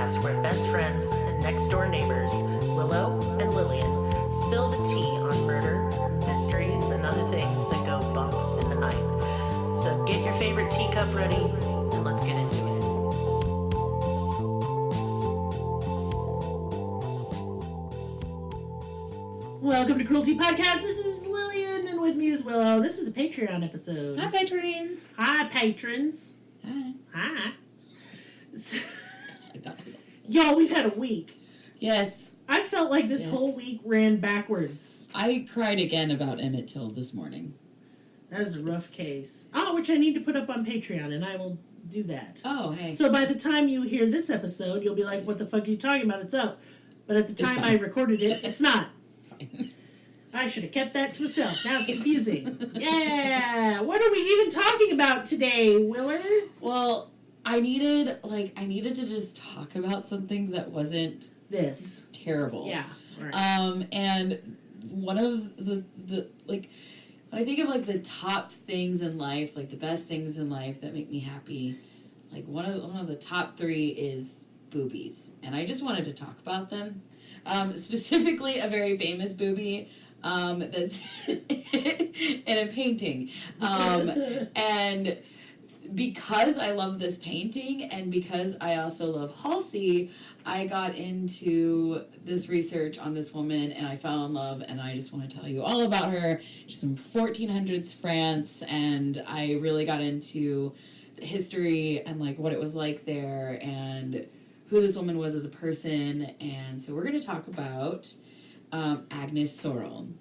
podcast where best friends and next-door neighbors, Willow and Lillian, spill the tea on murder, mysteries, and other things that go bump in the night. So get your favorite teacup ready, and let's get into it. Welcome to Cruelty Podcast. This is Lillian, and with me is Willow. This is a Patreon episode. Hi, patrons. Hi, patrons. Hi. Hi. Y'all, we've had a week. Yes. I felt like this whole week ran backwards. I cried again about Emmett Till this morning. That is a rough case. Oh, which I need to put up on Patreon, and I will do that. Oh, hey. So by the time you hear this episode, you'll be like, what the fuck are you talking about? It's up. But at the time I recorded it, it's not. I should have kept that to myself. Now it's confusing. Yeah. What are we even talking about today, Willard? Well, I needed to just talk about something that wasn't this terrible. Yeah. Right. And one of the when I think of the top things in life, the best things in life that make me happy, one of the top 3 is boobies, and I just wanted to talk about them. Specifically, a very famous boobie that's in a painting, and because I love this painting and because I also love Halsey, I got into this research on this woman and I fell in love, and I just want to tell you all about her. She's from 1400s France, and I really got into the history and what it was like there and who this woman was as a person. And so we're going to talk about Agnes Sorél.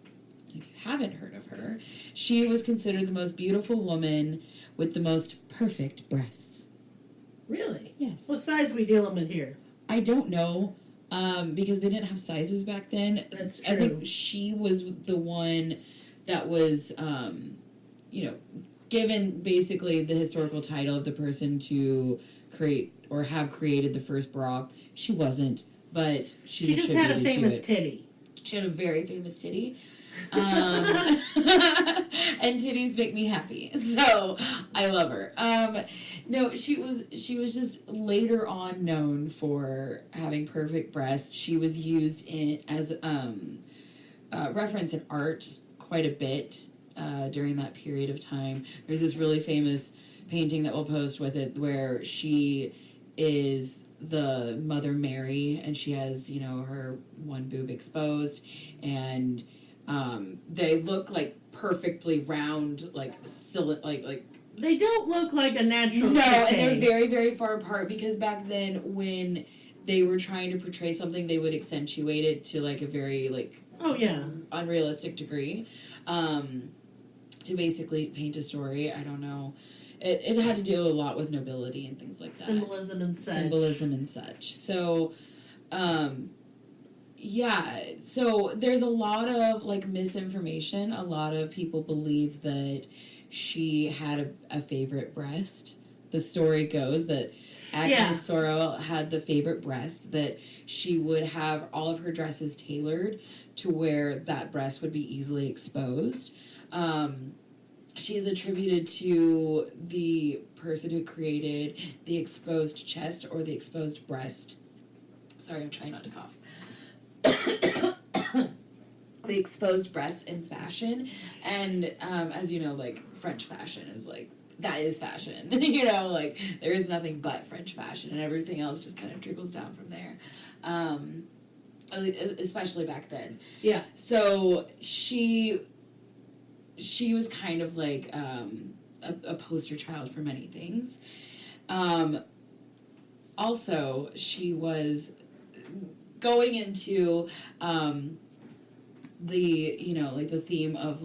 If you haven't heard of her, she was considered the most beautiful woman with the most perfect breasts. Really? Yes. What size are we dealing with here? I don't know, because they didn't have sizes back then. That's true. I think she was the one that was, given basically the historical title of the person to create or have created the first bra. She wasn't, but she just had a famous titty. She had a very famous titty. And titties make me happy, so I love her. No, she was just later on known for having perfect breasts. She was used as reference in art quite a bit during that period of time. There's this really famous painting that we'll post with it where she is the Mother Mary, and she has her one boob exposed, and they look perfectly round, they don't look like a natural no, titty. and they're very, very far apart, because back then when they were trying to portray something, they would accentuate it to a very unrealistic degree, to basically paint a story. I don't know. It had to do a lot with nobility and things like that. Symbolism and such. So, so there's a lot of misinformation. A lot of people believe that she had a favorite breast. The story goes that Agnes Sorél had the favorite breast, that she would have all of her dresses tailored to where that breast would be easily exposed. She is attributed to the person who created the exposed chest or the exposed breast. Sorry, I'm trying not to cough. The exposed breast in fashion. And as you know, French fashion is that is fashion. There is nothing but French fashion, and everything else just kind of trickles down from there. Especially back then. Yeah. So she was kind of a poster child for many things. Also, she was going into the theme of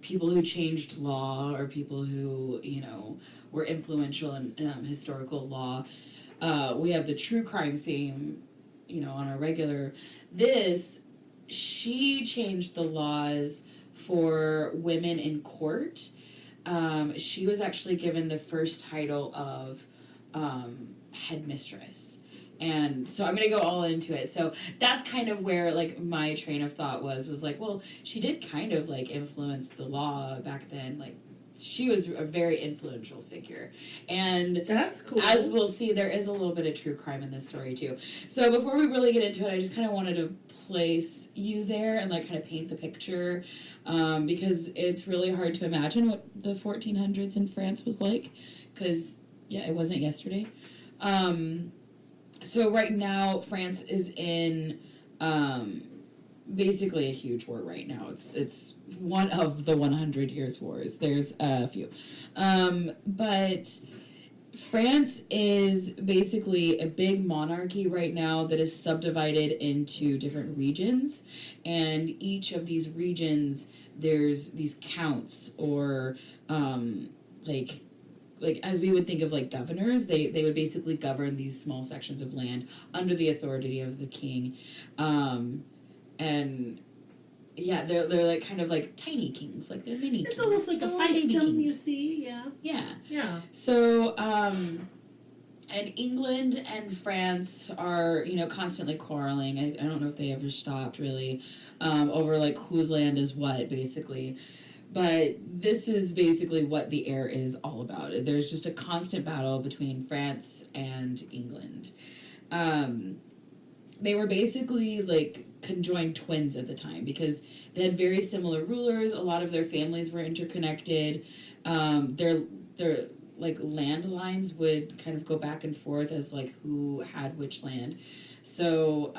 people who changed law, or people who were influential in historical law. We have the true crime theme, on our regular. She changed the laws for women in court. She was actually given the first title of headmistress. And so I'm going to go all into it. So that's kind of where, my train of thought was well, she did kind of, influence the law back then. she was a very influential figure. And that's cool. as we'll see, there is a little bit of true crime in this story too. So before we really get into it, I just kind of wanted to place you there and like kind of paint the picture, because it's really hard to imagine what the 1400s in France was like, because yeah, it wasn't yesterday. So right now France is in basically a huge war right now. It's one of the 100 years wars. There's a few, but France is basically a big monarchy right now that is subdivided into different regions, and each of these regions there's these counts or like as we would think of like governors, they would basically govern these small sections of land under the authority of the king, and yeah, they're like kind of like tiny kings, like they're mini. It's kings. almost like a fiefdom, you see, yeah. Yeah. Yeah. So, and England and France are, constantly quarreling. I don't know if they ever stopped really, over like whose land is what, basically. But this is basically what the air is all about. There's just a constant battle between France and England. They were basically like conjoined twins at the time because they had very similar rulers. A lot of their families were interconnected. Their like landlines would kind of go back and forth as like who had which land. So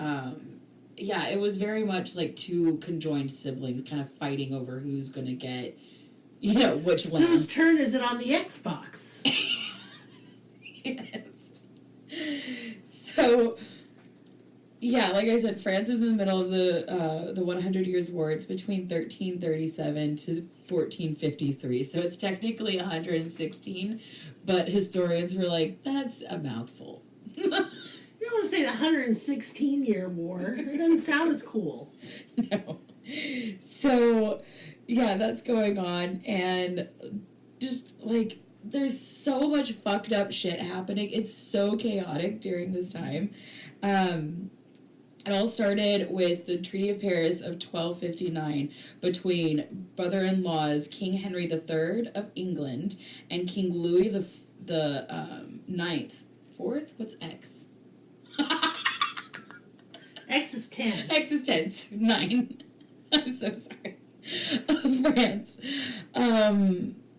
yeah, it was very much like two conjoined siblings kind of fighting over who's going to get, which land. Whose turn is it on the Xbox? Yes. So, yeah, like I said, France is in the middle of the 100 Years' War. It's between 1337 to 1453, so it's technically 116, but historians were like, that's a mouthful. You don't want to say the 116-year war. It doesn't sound as cool. No. So, yeah, that's going on, and just, like, there's so much fucked up shit happening. It's so chaotic during this time. It all started with the Treaty of Paris of 1259 between brother-in-laws King Henry III of England and King Louis the Ninth. Fourth? What's X? X is 10. X is 10. 9. I'm so sorry. France.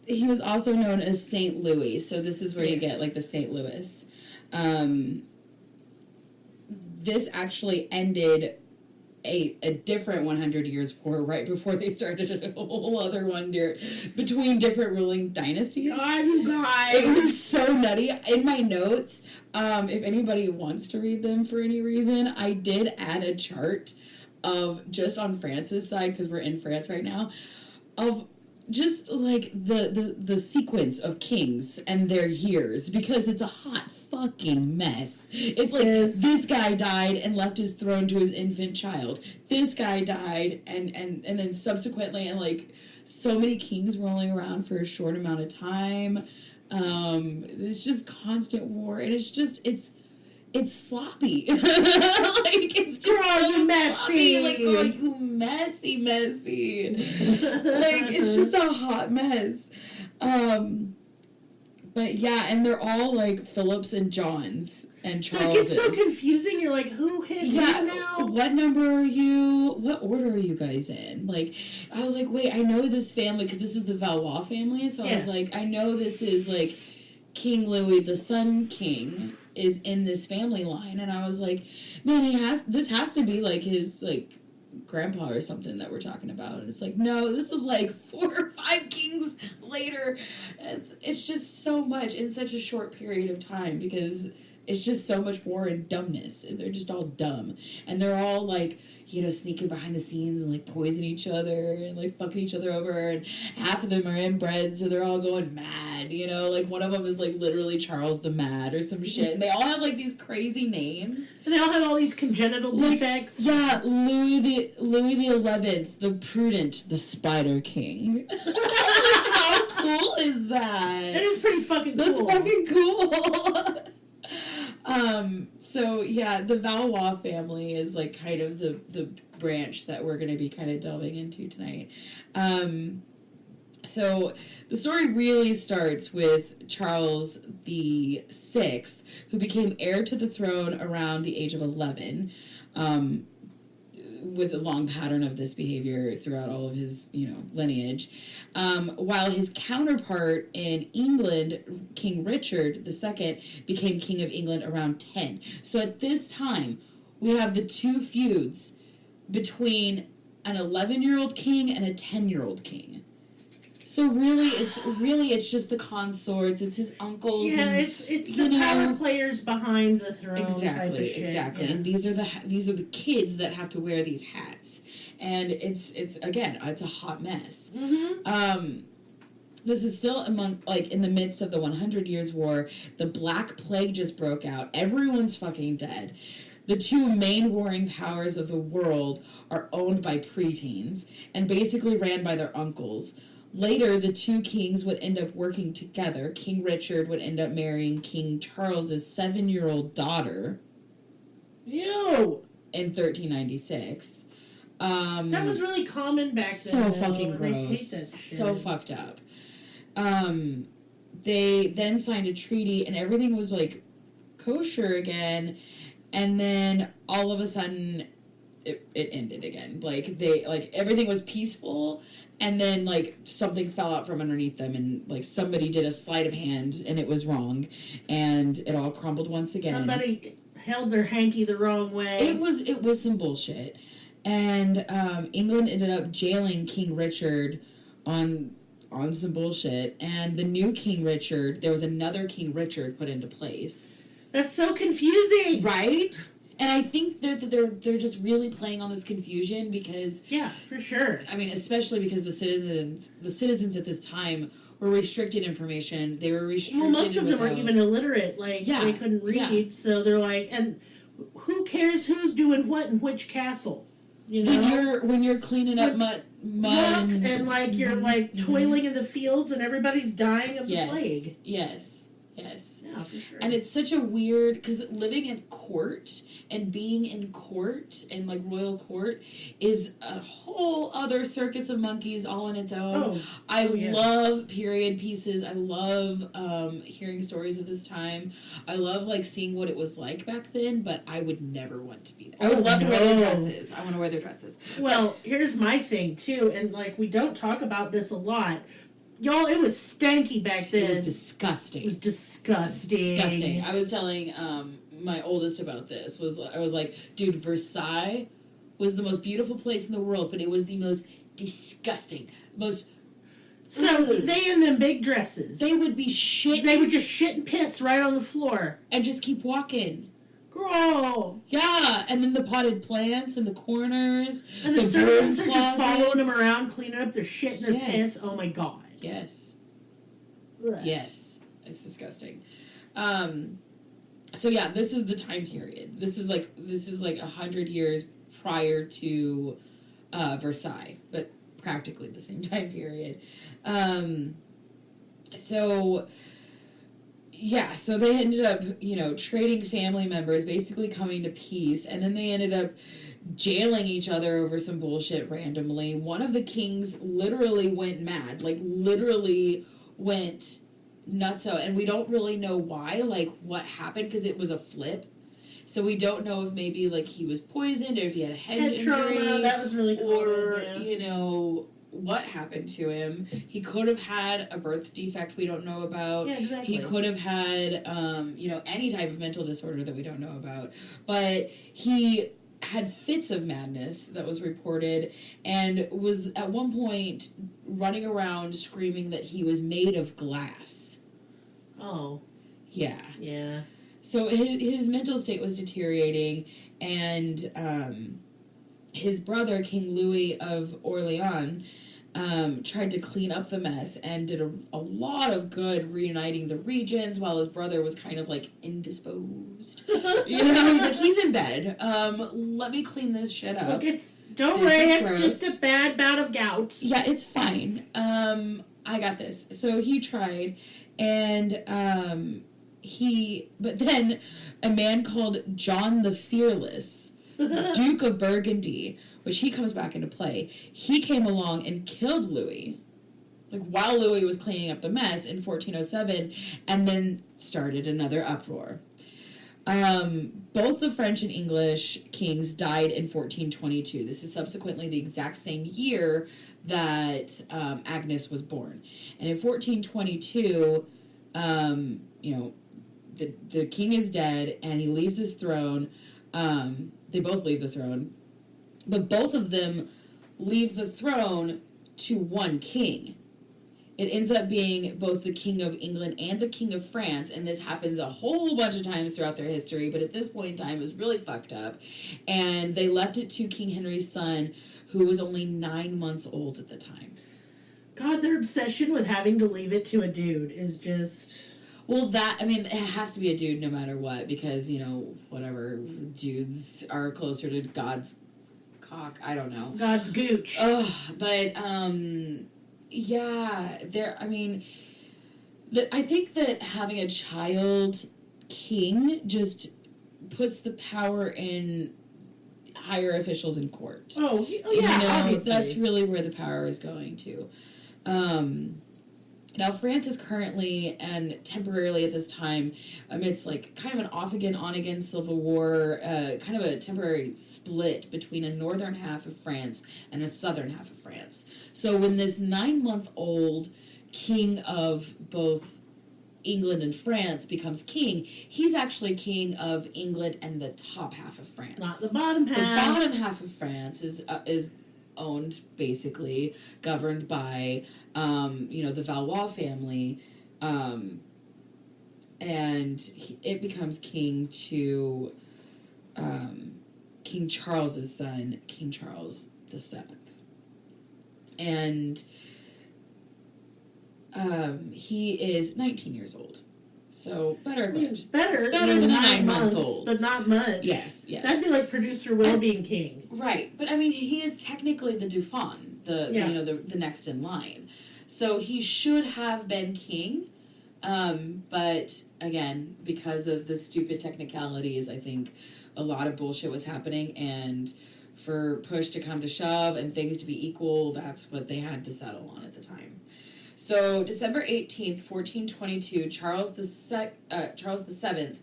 He was also known as Saint Louis, so this is where you get like the Saint Louis. This actually ended a different 100 Years' War right before they started a whole other one between different ruling dynasties. God, you guys! It was so nutty. In my notes, if anybody wants to read them for any reason, I did add a chart of, just on France's side, because we're in France right now, of just like the sequence of kings and their years, because it's a hot fucking mess. It's like this guy died and left his throne to his infant child. This guy died and then subsequently, and like so many kings rolling around for a short amount of time. It's just constant war, and it's sloppy. Like, it's just girl, so you messy. Sloppy. Like, girl, you messy. Like, it's just a hot mess. But yeah, and they're all like Phillips and Johns and Charleses. So it gets so confusing. You're like, who hit who now? What number are you? What order are you guys in? Like, I was like, wait, I know this family because this is the Valois family. So I was like, I know this is like King Louis, the Sun King, is in this family line, and I was like, man, this has to be like his like grandpa or something that we're talking about, and it's like, no, this is like 4 or 5 kings later. It's just so much in such a short period of time, because it's just so much war and dumbness, and they're just all dumb, and they're all like, sneaking behind the scenes and like poison each other and like fucking each other over, and half of them are inbred, so they're all going mad, like one of them is like literally Charles the Mad or some shit, and they all have like these crazy names, and they all have all these congenital defects. Yeah, Louis the 11th, the Prudent, the Spider King. How cool is that? That is pretty fucking cool. That's fucking cool. So yeah, the Valois family is like kind of the branch that we're going to be kind of delving into tonight. So the story really starts with Charles VI, who became heir to the throne around the age of 11, with a long pattern of this behavior throughout all of his, lineage. While his counterpart in England, King Richard II, became King of England around 10. So at this time, we have the two feuds between an 11-year-old king and a 10-year-old king. So it's just the consorts, it's his uncles. Yeah, it's the power players behind the throne. Exactly. Yeah. And these are the kids that have to wear these hats, and it's a hot mess. Mm-hmm. This is still in the midst of the 100 Years' War. The Black Plague just broke out. Everyone's fucking dead. The two main warring powers of the world are owned by preteens and basically ran by their uncles. Later, the two kings would end up working together. King Richard would end up marrying King Charles's 7-year-old daughter. Ew! In 1396. That was really common back then. So fucking gross. I hate that shit. So fucked up. They then signed a treaty and everything was like kosher again, and then all of a sudden it ended again. Everything was peaceful, and then something fell out from underneath them, and somebody did a sleight of hand and it was wrong, and it all crumbled once again. Somebody held their hanky the wrong way. It was some bullshit. And England ended up jailing King Richard on some bullshit, and the new King Richard, there was another King Richard put into place. That's so confusing, right? And I think they're just really playing on this confusion because, yeah, for sure. I mean, especially because the citizens at this time were restricted information. They were restricted. Well, most of them were even illiterate. They couldn't read, so they're and who cares who's doing what in which castle? When you're cleaning up mud and you're toiling in the fields and everybody's dying of the plague. Yes. Yeah, for sure. And it's such a weird, because living in court and being in court and royal court is a whole other circus of monkeys all on its own. I love period pieces. I love hearing stories of this time. I love seeing what it was like back then, but I would never want to be there. I would love to wear their dresses. I want to wear their dresses. Well, here's my thing too, and we don't talk about this a lot. Y'all, it was stanky back then. It was disgusting. Disgusting. I was telling my oldest about this. I was like, dude, Versailles was the most beautiful place in the world, but it was the most disgusting, So they in them big dresses. They would be shit. They would just shit and piss right on the floor and just keep walking. Girl. Yeah, and then the potted plants in the corners. And the servants are just following them around, cleaning up their shit and their piss. Oh my god. Yes. Ugh. Yes. It's disgusting. So yeah, this is the time period. This is 100 years prior to Versailles, but practically the same time period. So they ended up, trading family members, basically coming to peace, and then they ended up jailing each other over some bullshit randomly. One of the kings literally went mad, literally went nutso, and we don't really know why, what happened, because it was a flip. So we don't know if maybe he was poisoned, or if he had a head injury, trauma. That was really common, or what happened to him. He could have had a birth defect we don't know about. Yeah, exactly. He could have had any type of mental disorder that we don't know about. But he had fits of madness that was reported, and was at one point running around screaming that he was made of glass. Oh. Yeah. Yeah. So his mental state was deteriorating, and his brother, King Louis of Orleans, tried to clean up the mess and did a lot of good reuniting the regions, while his brother was kind of indisposed. He's in bed. Let me clean this shit up. Look, don't worry, it's just a bad bout of gout. Yeah, it's fine. I got this. So he tried, and but then a man called John the Fearless, Duke of Burgundy, which he comes back into play, he came along and killed Louis. like while Louis was cleaning up the mess in 1407, and then started another uproar. Both the French and English kings died in 1422. This is subsequently the exact same year that Agnes was born. And in 1422, the king is dead, and he leaves his throne. They both leave the throne, but both of them leave the throne to one king. It ends up being both the King of England and the King of France, and this happens a whole bunch of times throughout their history, but at this point in time, it was really fucked up. And they left it to King Henry's son, who was only 9 months old at the time. God, their obsession with having to leave it to a dude is just... Well, it has to be a dude no matter what, because, whatever, dudes are closer to God's cock, I don't know. God's gooch. But, yeah, I think that having a child king just puts the power in higher officials in court. Oh yeah, obviously. That's really where the power is going to. Now, France is currently and temporarily at this time amidst kind of an off-again, on-again civil war, kind of a temporary split between a northern half of France and a southern half of France. So when this 9-month-old king of both England and France becomes king, he's actually king of England and the top half of France. Not the bottom half. The bottom half of France is owned, basically, governed by, the Valois family, and it becomes king to King Charles's son, King Charles VII. And he is 19 years old. So, better equipped. Better than a 9 months, old. but not much. Yes. That'd be like Producer Will being king. Right, but he is technically the Dauphin, the next in line. So he should have been king, but again, because of the stupid technicalities, I think a lot of bullshit was happening, and for push to come to shove and things to be equal, that's what they had to settle on at the time. So, December 18th, 1422, Charles VII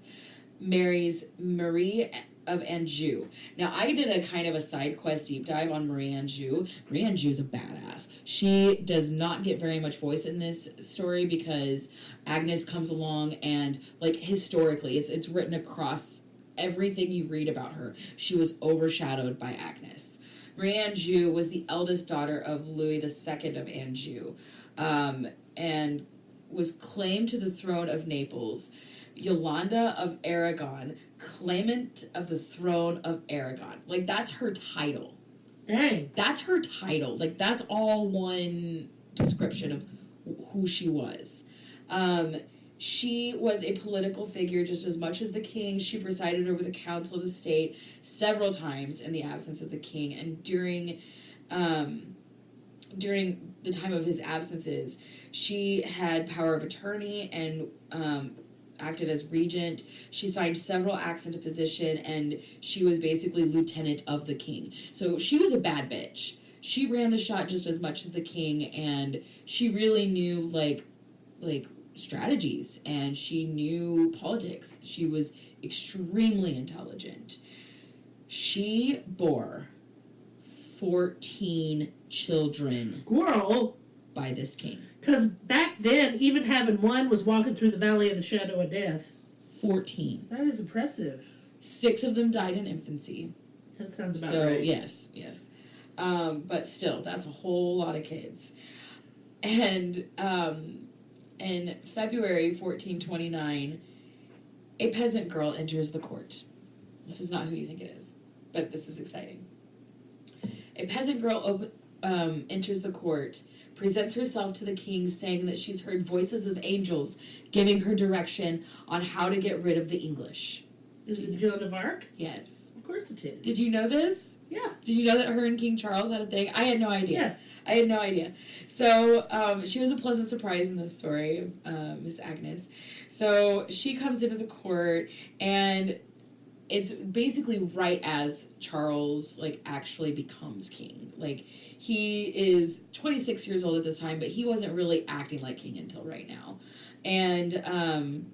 marries Marie of Anjou. Now, I did a kind of a side quest deep dive on Marie Anjou. Marie Anjou is a badass. She does not get very much voice in this story because Agnes comes along and, historically, it's written across everything you read about her. She was overshadowed by Agnes. Marie Anjou was the eldest daughter of Louis II of Anjou. And was claimed to the throne of Naples. Yolanda of Aragon, claimant of the throne of Aragon. That's her title. Dang. That's her title. That's all one description of who she was. She was a political figure just as much as the king. She presided over the council of the state several times in the absence of the king. And during the time of his absences, she had power of attorney and acted as regent. She signed several acts into position, and she was basically lieutenant of the king. So she was a bad bitch. She ran the shot just as much as the king, and she really knew strategies, and she knew politics. She was extremely intelligent. She bore 14 children. Girl. By this king. Because back then, even having one was walking through the valley of the shadow of death. 14. That is impressive. 6 of them died in infancy. That sounds about right. So, yes. But still, that's a whole lot of kids. And in February 1429, a peasant girl enters the court. This is not who you think it is, but this is exciting. A peasant girl enters the court, presents herself to the king, saying that she's heard voices of angels giving her direction on how to get rid of the English. Is it Joan of Arc? Yes. Of course it is. Did you know this? Yeah. Did you know that her and King Charles had a thing? I had no idea. Yeah. I had no idea. So, she was a pleasant surprise in this story, Miss Agnes. So, she comes into the court, and it's basically right as Charles, like, actually becomes king. Like, he is 26 years old at this time, but he wasn't really acting like king until right now. And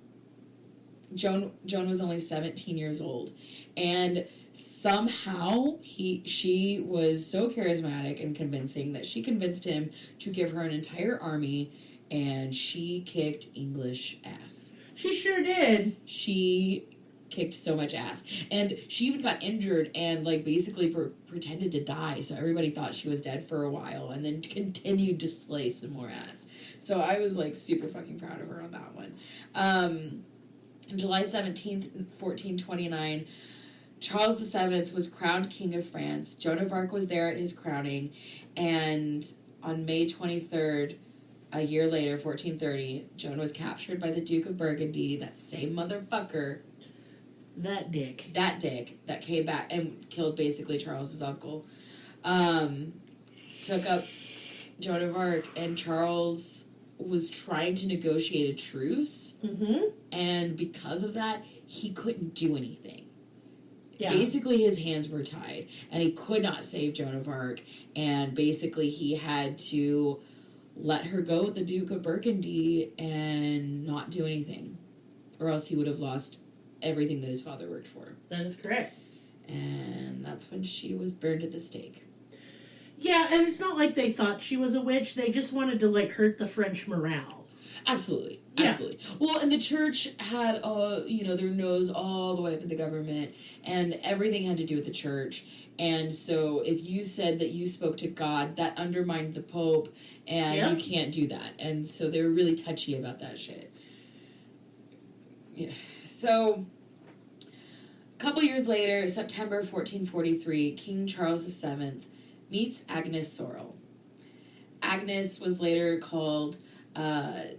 Joan was only 17 years old. And somehow she was so charismatic and convincing that she convinced him to give her an entire army, and she kicked English ass. She sure did. She kicked so much ass. And she even got injured and, like, basically pretended to die, so everybody thought she was dead for a while, and then continued to slay some more ass. So I was, like, super fucking proud of her on that one. On July 17th, 1429, Charles VII was crowned King of France. Joan of Arc was there at his crowning, and on May 23rd, a year later, 1430, Joan was captured by the Duke of Burgundy, that same motherfucker. That dick that came back and killed basically Charles's uncle. Took up Joan of Arc, and Charles was trying to negotiate a truce, and because of that, he couldn't do anything. Yeah. Basically, his hands were tied, and he could not save Joan of Arc, and basically he had to let her go with the Duke of Burgundy and not do anything, or else he would have lost everything that his father worked for. That is correct. And that's when she was burned at the stake. Yeah, and it's not like they thought she was a witch. They just wanted to, like, hurt the French morale. Absolutely. Yeah. Absolutely. Well, and the church had, their nose all the way up in the government, and everything had to do with the church. And so if you said that you spoke to God, that undermined the Pope, and you can't do that. And so they were really touchy about that shit. Yeah. So, a couple years later, September 1443, King Charles VII meets Agnes Sorél. Agnes was later called, I'm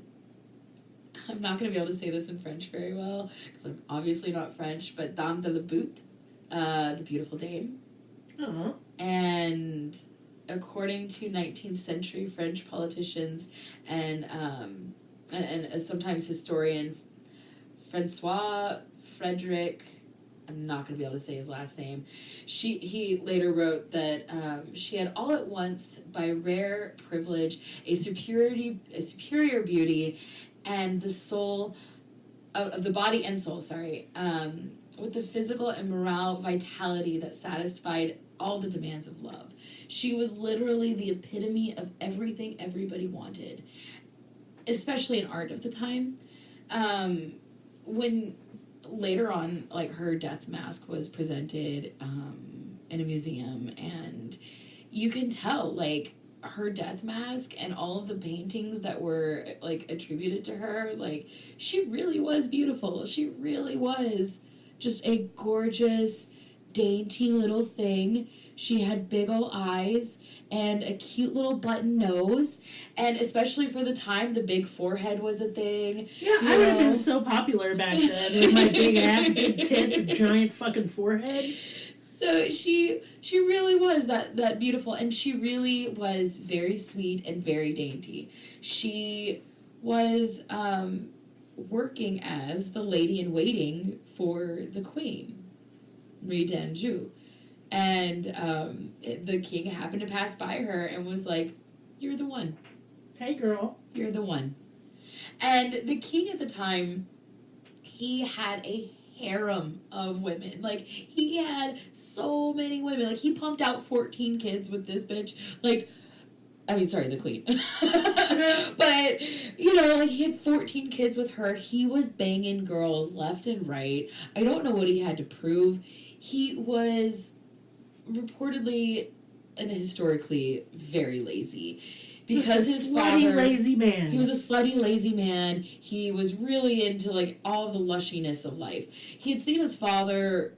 not going to be able to say this in French very well, because I'm obviously not French, but Dame de la Butte, the beautiful dame. Uh-huh. And according to 19th century French politicians and sometimes historian Francois Frederick, I'm not going to be able to say his last name, he later wrote that she had all at once, by rare privilege, a superior beauty, and the soul of the body and soul, with the physical and moral vitality that satisfied all the demands of love. She was literally the epitome of everything everybody wanted, especially in art of the time. When later on, like, her death mask was presented in a museum, and you can tell, like, her death mask and all of the paintings that were, like, attributed to her, like, she really was beautiful. She really was just a gorgeous, dainty little thing. She had big old eyes and a cute little button nose, and especially for the time, the big forehead was a thing. Yeah, I would have been so popular back then with my big ass, big tits, and giant fucking forehead. So she really was that beautiful, and she really was very sweet and very dainty. She was working as the lady-in-waiting for the queen, Marie d'Anjou. And the king happened to pass by her and was like, "You're the one. Hey, girl. You're the one." And the king at the time, he had a harem of women. Like, he had so many women. Like, he pumped out 14 kids with this bitch. Like, the queen. But, like, he had 14 kids with her. He was banging girls left and right. I don't know what he had to prove. He was reportedly and historically very lazy. Because his father, lazy man. He was a slutty, lazy man. He was really into, like, all the lushiness of life. He had seen his father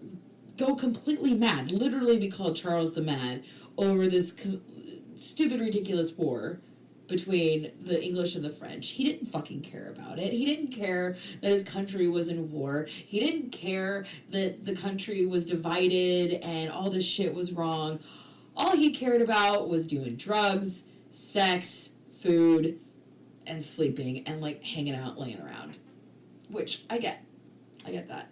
go completely mad, literally be called Charles the Mad, over this stupid, ridiculous war between the English and the French. He didn't fucking care about it. He didn't care that his country was in war. He didn't care that the country was divided and all this shit was wrong. All he cared about was doing drugs, sex, food, and sleeping, and, like, hanging out, laying around. Which, I get that.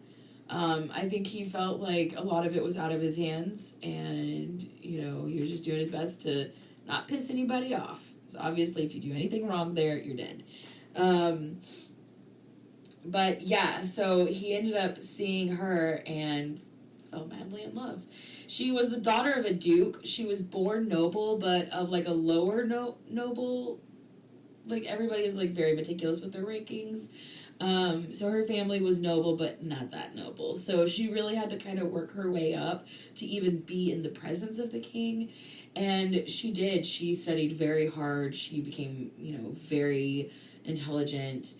I think he felt like a lot of it was out of his hands, and, you know, he was just doing his best to not piss anybody off. So obviously, if you do anything wrong there, you're dead. But yeah, so he ended up seeing her and fell madly in love. She was the daughter of a duke. She was born noble, but of like a lower noble. Like, everybody is like very meticulous with their rankings. So her family was noble, but not that noble. So she really had to kind of work her way up to even be in the presence of the king. And she did. She studied very hard. She became, you know, very intelligent.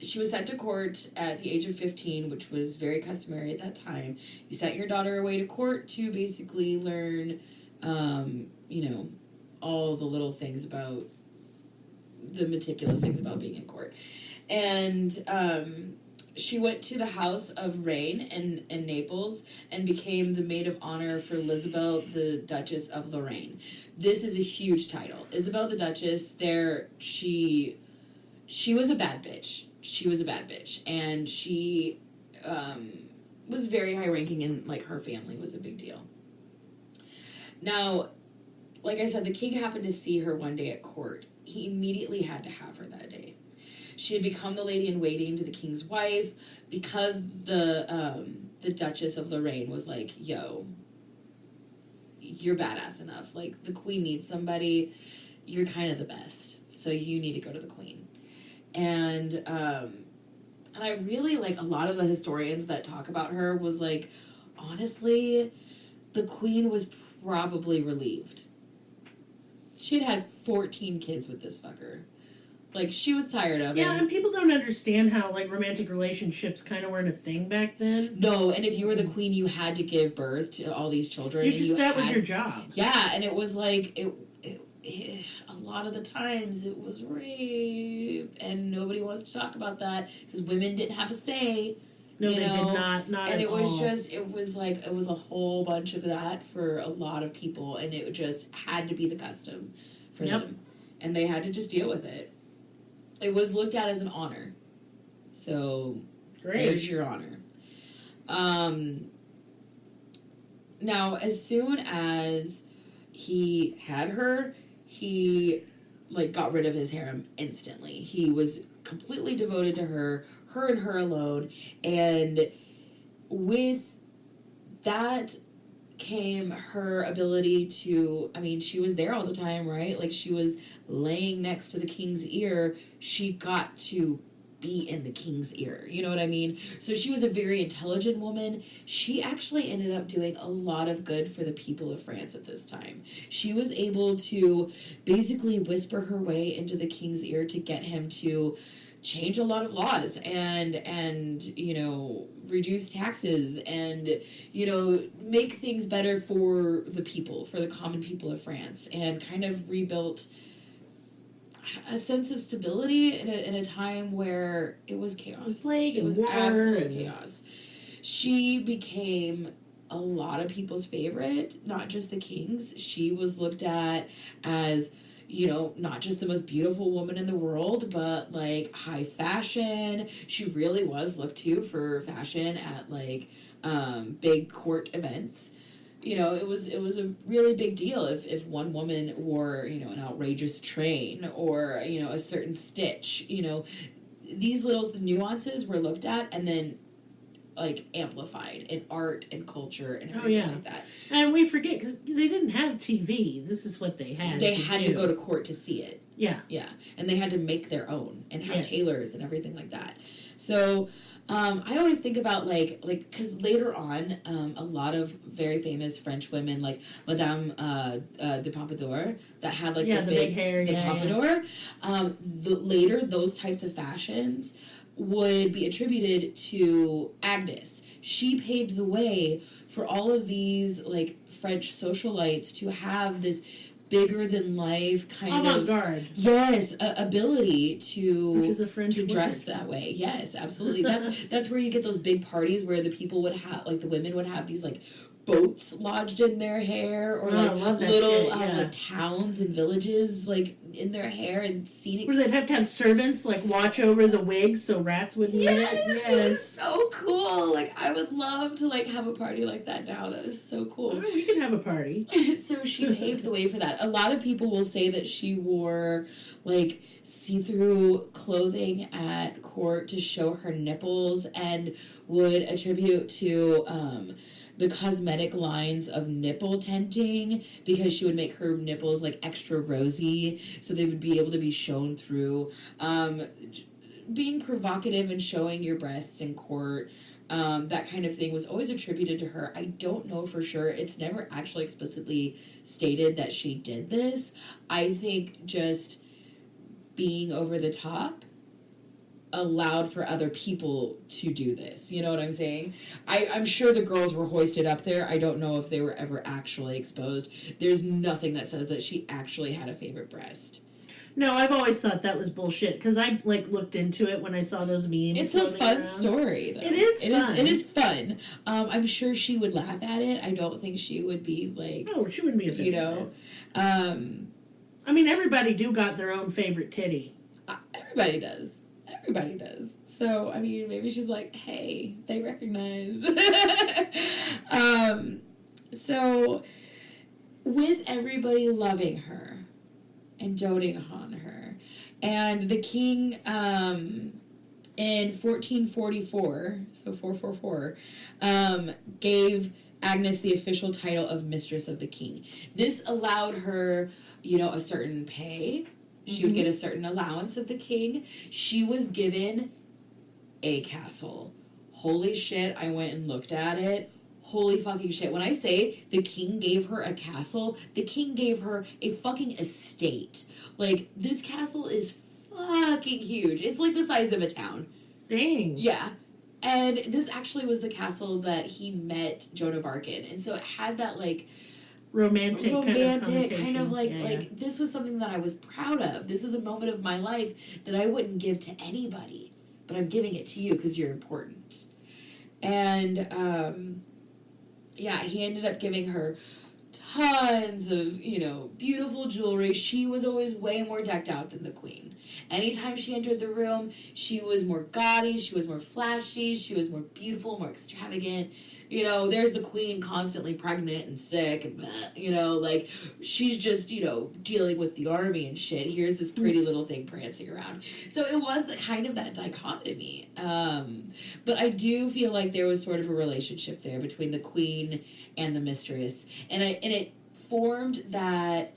She was sent to court at the age of 15, which was very customary at that time. You sent your daughter away to court to basically learn, you know, all the little things about, the meticulous things about being in court. And she went to the House of Reign in Naples and became the maid of honor for Isabel, the Duchess of Lorraine. This is a huge title. Isabel the Duchess, she was a bad bitch. She was a bad bitch. And she was very high ranking, and like her family was a big deal. Now, like I said, the king happened to see her one day at court. He immediately had to have her that day. She had become the lady-in-waiting to the king's wife because the Duchess of Lorraine was like, yo, you're badass enough. Like, the queen needs somebody. You're kind of the best. So you need to go to the queen. And I really, like, a lot of the historians that talk about her was like, honestly, the queen was probably relieved. She'd had 14 kids with this fucker. Like, she was tired of it. Yeah, and people don't understand how, like, romantic relationships kind of weren't a thing back then. No, and if you were the queen, you had to give birth to all these children. That was your job. Yeah, and it was like, it a lot of the times it was rape, and nobody wants to talk about that because women didn't have a say. No, they did not. Not and at all. it was a whole bunch of that for a lot of people, and it just had to be the custom for them, and they had to just deal with it. It was looked at as an honor, so there's your honor. Now, as soon as he had her, he like got rid of his harem instantly. He was completely devoted to her and her alone, and with that came her ability to, I mean, she was there all the time, right? Like, she was laying next to the king's ear. She got to be in the king's ear, you know what I mean? So she was a very intelligent woman. She actually ended up doing a lot of good for the people of France at this time. She was able to basically whisper her way into the king's ear to get him to change a lot of laws and you know, reduce taxes and, you know, make things better for the people, for the common people of France, and kind of rebuilt a sense of stability in a time where it was chaos. It was absolute chaos. She became a lot of people's favorite, not just the king's. She was looked at as, you know, not just the most beautiful woman in the world, but like high fashion. She really was looked to for fashion at like big court events. You know, it was a really big deal if one woman wore, you know, an outrageous train or, you know, a certain stitch. You know, these little nuances were looked at and then like amplified in art and culture and everything like that. And we forget because they didn't have TV. This is what they had. They had to go to court to see it. Yeah. Yeah. And they had to make their own and have tailors and everything like that. So I always think about like because later on, a lot of very famous French women like Madame de Pompadour that had like the big hair, the pompadour. Later, those types of fashions would be attributed to Agnes. She paved the way for all of these like French socialites to have this bigger than life kind avant-garde. Ability to, which is a French to dress that way. Yes, absolutely. That's where you get those big parties where the people would have, like the women would have these like boats lodged in their hair, or I love that little shit, yeah. like towns and villages like in their hair and scenic. Where they'd have to have servants like watch over the wigs so rats wouldn't eat it. Yes, it was so cool. Like I would love to like have a party like that now. That is so cool. Oh, we can have a party. So she paved the way for that. A lot of people will say that she wore like see-through clothing at court to show her nipples, and would attribute to the cosmetic lines of nipple tinting, because she would make her nipples like extra rosy so they would be able to be shown through. Being provocative and showing your breasts in court, that kind of thing was always attributed to her. I don't know for sure. It's never actually explicitly stated that she did this. I think just being over the top allowed for other people to do this. You know what I'm saying? I'm sure the girls were hoisted up there. I don't know if they were ever actually exposed. There's nothing that says that she actually had a favorite breast. No, I've always thought that was bullshit, because I like looked into it when I saw those memes. It's a fun story, though. It is fun. It is fun. I'm sure she would laugh at it. I don't think she would be like... No, she wouldn't be offended. You know? I mean, everybody do got their own favorite titty. Everybody does. Everybody does. So, I mean, maybe she's like, hey, they recognize. So, with everybody loving her and doting on her, and the king, in 1444, so 444, gave Agnes the official title of Mistress of the King. This allowed her, a certain pay. She would get a certain allowance of the king. She was given a castle. Holy shit, I went and looked at it. Holy fucking shit. When I say the king gave her a castle, the king gave her a fucking estate. Like, this castle is fucking huge. It's like the size of a town. Dang. Yeah. And this actually was the castle that he met Joan of Arc in. And so it had that, like... romantic kind of like this was something that I was proud of. This is a moment of my life that I wouldn't give to anybody, but I'm giving it to you because you're important. And he ended up giving her tons of beautiful jewelry. She was always way more decked out than the queen. Anytime she entered the room, she was more gaudy, she was more flashy, she was more beautiful, more extravagant. There's the queen constantly pregnant and sick, and like, she's just, dealing with the army and shit. Here's this pretty little thing prancing around. So it was kind of that dichotomy. But I do feel like there was sort of a relationship there between the queen and the mistress. And it formed that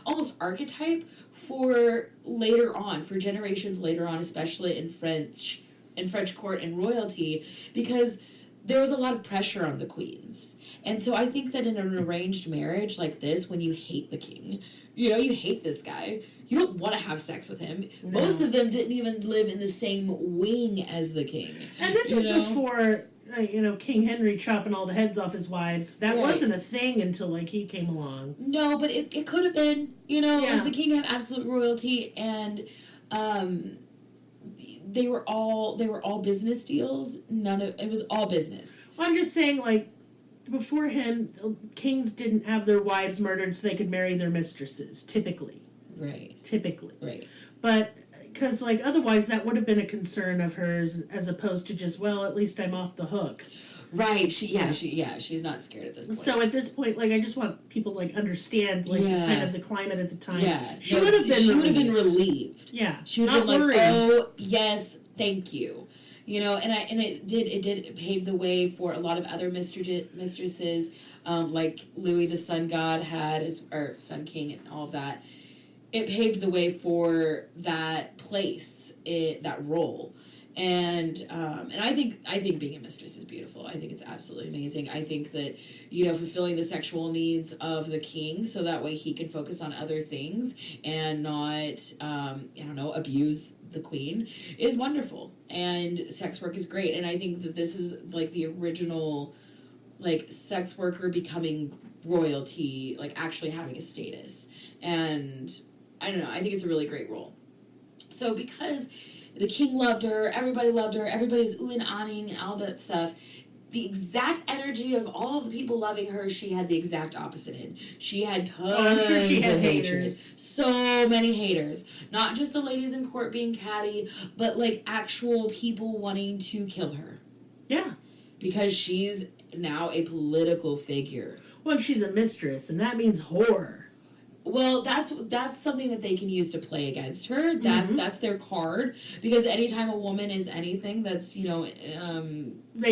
almost archetype for later on, for generations later on, especially in French court and royalty, because there was a lot of pressure on the queens. And so I think that in an arranged marriage like this, when you hate the king, you hate this guy, you don't want to have sex with him. No. Most of them didn't even live in the same wing as the king. And this is before, King Henry chopping all the heads off his wives. That wasn't a thing until, he came along. No, but it could have been, like the king had absolute royalty, and, they were all business deals. It was all business. Well, I'm just saying, before him, kings didn't have their wives murdered so they could marry their mistresses, typically. Right. Typically. Right. But, because, otherwise that would have been a concern of hers, as opposed to just, well, at least I'm off the hook. Right. She's not scared at this point. So at this point, I just want people understand the kind of the climate at the time. Yeah. She would have been relieved. Yeah. She would have been worried. Oh, yes, thank you. And it did pave the way for a lot of other mistresses, like Louis the Sun God had, or Sun King and all of that. It paved the way for that place, that role. And I think being a mistress is beautiful. I think it's absolutely amazing. I think that, fulfilling the sexual needs of the king so that way he can focus on other things and not, abuse the queen is wonderful. And sex work is great. And I think that this is, the original, sex worker becoming royalty, actually having a status. And I don't know, I think it's a really great role. So because the king loved her, everybody was oohing and ahhing and all that stuff, the exact energy of all of the people loving her, she had the exact opposite in. She had tons I'm sure she had of hatred. haters. So many haters. Not just the ladies in court being catty, but like actual people wanting to kill her. Yeah. Because she's now a political figure. Well, she's a mistress, and that means whore. Well, that's something that they can use to play against her. That's their card. Because anytime a woman is anything that's, they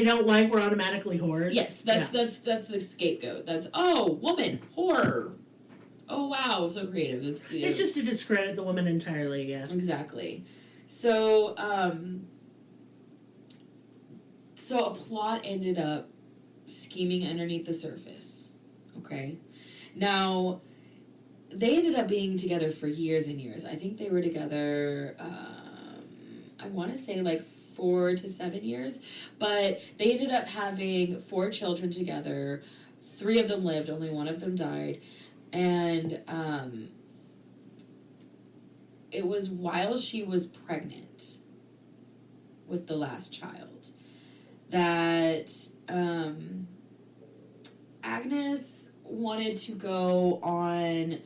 don't like, we're automatically whores. Yes, that's the scapegoat. That's, oh, woman, whore. Oh, wow, so creative. It's just to discredit the woman entirely, yeah. Exactly. So, so a plot ended up scheming underneath the surface. Okay? Now, they ended up being together for years and years. I think they were together, I want to say like 4 to 7 years. But they ended up having 4 children together. 3 of them lived, only 1 of them died. And it was while she was pregnant with the last child that Agnes wanted to go on.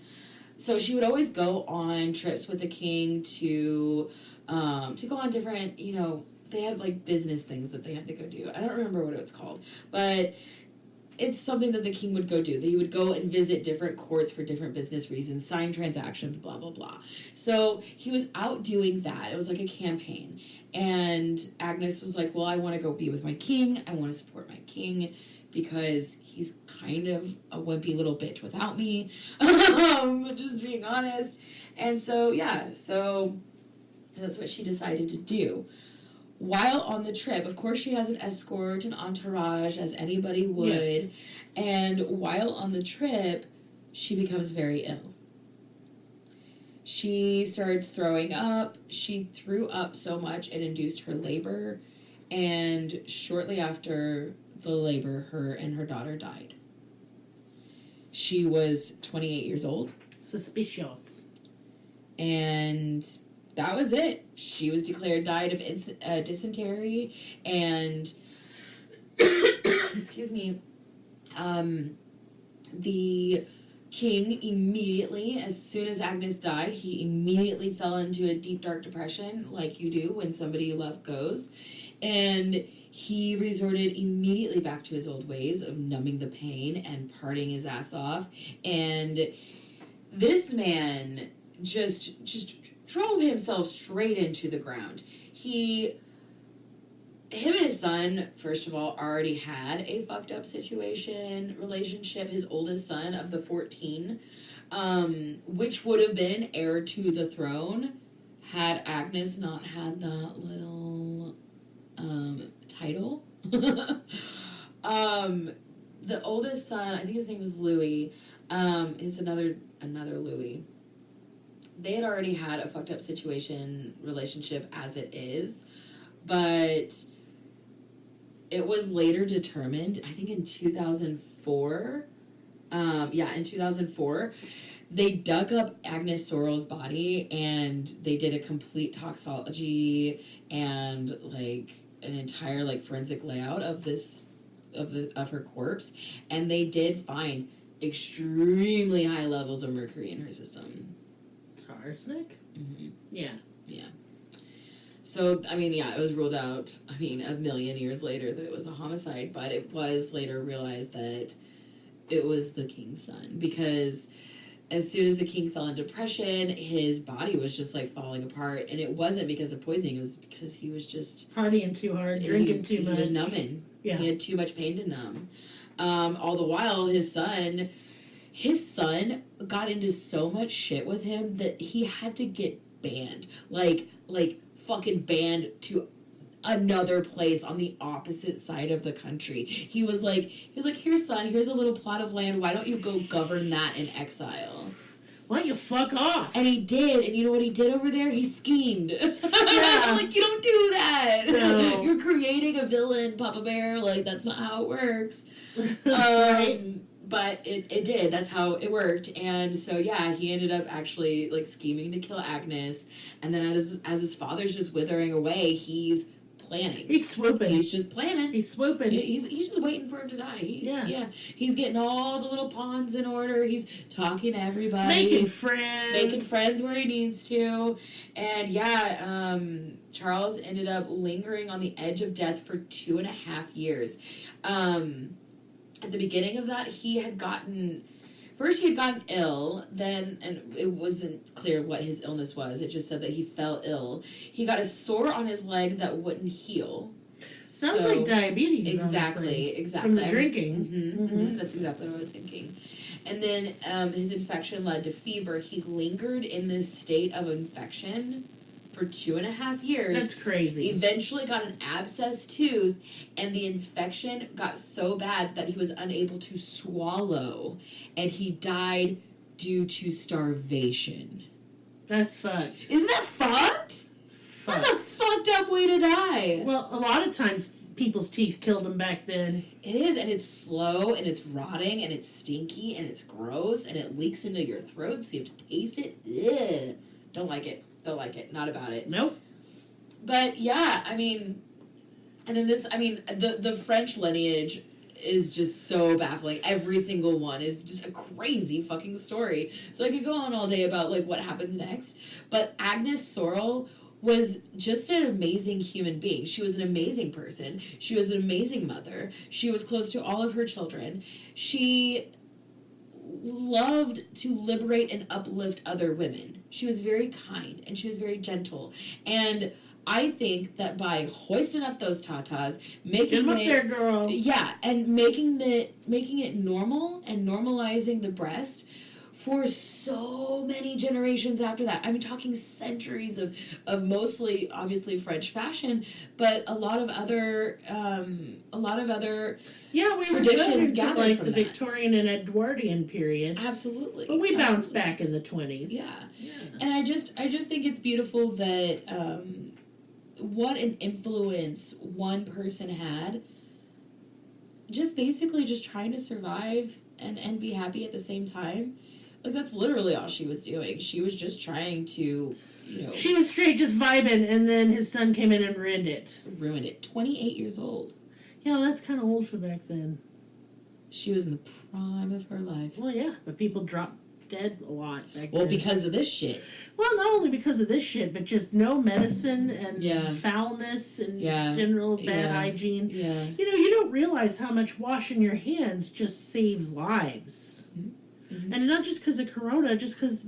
So she would always go on trips with the king to go on different, they had like business things that they had to go do. I don't remember what it's called, but it's something that the king would go do. He would go and visit different courts for different business reasons, sign transactions, blah, blah, blah. So he was out doing that. It was like a campaign. And Agnes was like, well, I want to go be with my king. I want to support my king because he's kind of a wimpy little bitch without me. Just being honest. And so, yeah, so that's what she decided to do. While on the trip, of course, she has an escort, an entourage, as anybody would. Yes. And while on the trip, she becomes very ill. She starts throwing up. She threw up so much it induced her labor. And shortly after the labor, her and her daughter died. She was 28 years old. Suspicious. And that was it. She was declared died of dysentery, and excuse me, the king immediately, as soon as Agnes died, he immediately fell into a deep, dark depression, like you do when somebody you love goes, and he resorted immediately back to his old ways of numbing the pain and partying his ass off, and this man just drove himself straight into the ground. Him and his son, first of all, already had a fucked up relationship. His oldest son of the 14, which would have been heir to the throne had Agnes not had that little title. The oldest son, I think his name was Louis, is another Louis. They had already had a fucked up relationship as it is, but it was later determined, I think in 2004, in 2004, they dug up Agnes Sorrell's body and they did a complete toxology and like an entire like forensic layout of her corpse, and they did find extremely high levels of mercury in her system. Arsenic? Mm-hmm. Yeah. Yeah. So, I mean, yeah, it was ruled out, a million years later that it was a homicide, but it was later realized that it was the king's son, because as soon as the king fell into depression, his body was just, like, falling apart, and it wasn't because of poisoning, it was because he was just... partying too hard, drinking too much. He was numbing. Yeah. He had too much pain to numb. All the while, his son got into so much shit with him that he had to get banned. Like fucking banned to another place on the opposite side of the country. He was like, here, son, here's a little plot of land. Why don't you go govern that in exile? Why don't you fuck off? And he did, and you know what he did over there? He schemed. Yeah. Like, you don't do that. No. You're creating a villain, Papa Bear. Like, that's not how it works. Right. But it did. That's how it worked. And so, yeah, he ended up actually, like, scheming to kill Agnes. And then as his father's just withering away, he's planning. He's swooping. He's just planning. He's swooping. He's just waiting for him to die. Yeah. He's getting all the little pawns in order. He's talking to everybody. Making friends where he needs to. And Charles ended up lingering on the edge of death for 2.5 years. At the beginning of that, he had gotten ill, then, and it wasn't clear what his illness was. It just said that he fell ill. He got a sore on his leg that wouldn't heal. Sounds like diabetes. Exactly. From the drinking. Mm-hmm. That's exactly what I was thinking. And then his infection led to fever. He lingered in this state of infection for 2.5 years. That's crazy. Eventually got an abscessed tooth, and the infection got so bad that he was unable to swallow, and he died due to starvation. That's fucked. Isn't that fucked? That's a fucked up way to die. Well, a lot of times people's teeth killed them back then. It is, and it's slow, and it's rotting, and it's stinky, and it's gross, and it leaks into your throat, so you have to taste it. Ugh. Don't like it. Not about it. Nope. But yeah, I mean, and then the French lineage is just so baffling. Every single one is just a crazy fucking story. So I could go on all day about like what happens next. But Agnes Sorél was just an amazing human being. She was an amazing person. She was an amazing mother. She was close to all of her children. She loved to liberate and uplift other women. She was very kind and she was very gentle. And I think that by hoisting up those tatas, making up there, girl. Yeah, and making it normal and normalizing the breast for so many generations after that. I mean, talking centuries of mostly, obviously, French fashion, but a lot of other traditions gathered like from the that. Victorian and Edwardian period. Absolutely. But we bounced back in the 20s. Yeah. And I just think it's beautiful that what an influence one person had. Just basically just trying to survive and be happy at the same time. Like, that's literally all she was doing. She was just trying to, She was straight just vibing, and then his son came in and ruined it. 28 years old. Yeah, well, that's kind of old for back then. She was in the prime of her life. Well, yeah, but people dropped dead a lot back then. Well, because of this shit. Well, not only because of this shit, but just no medicine and foulness and general bad hygiene. Yeah. You don't realize how much washing your hands just saves lives. Mm-hmm. And not just because of corona, just because...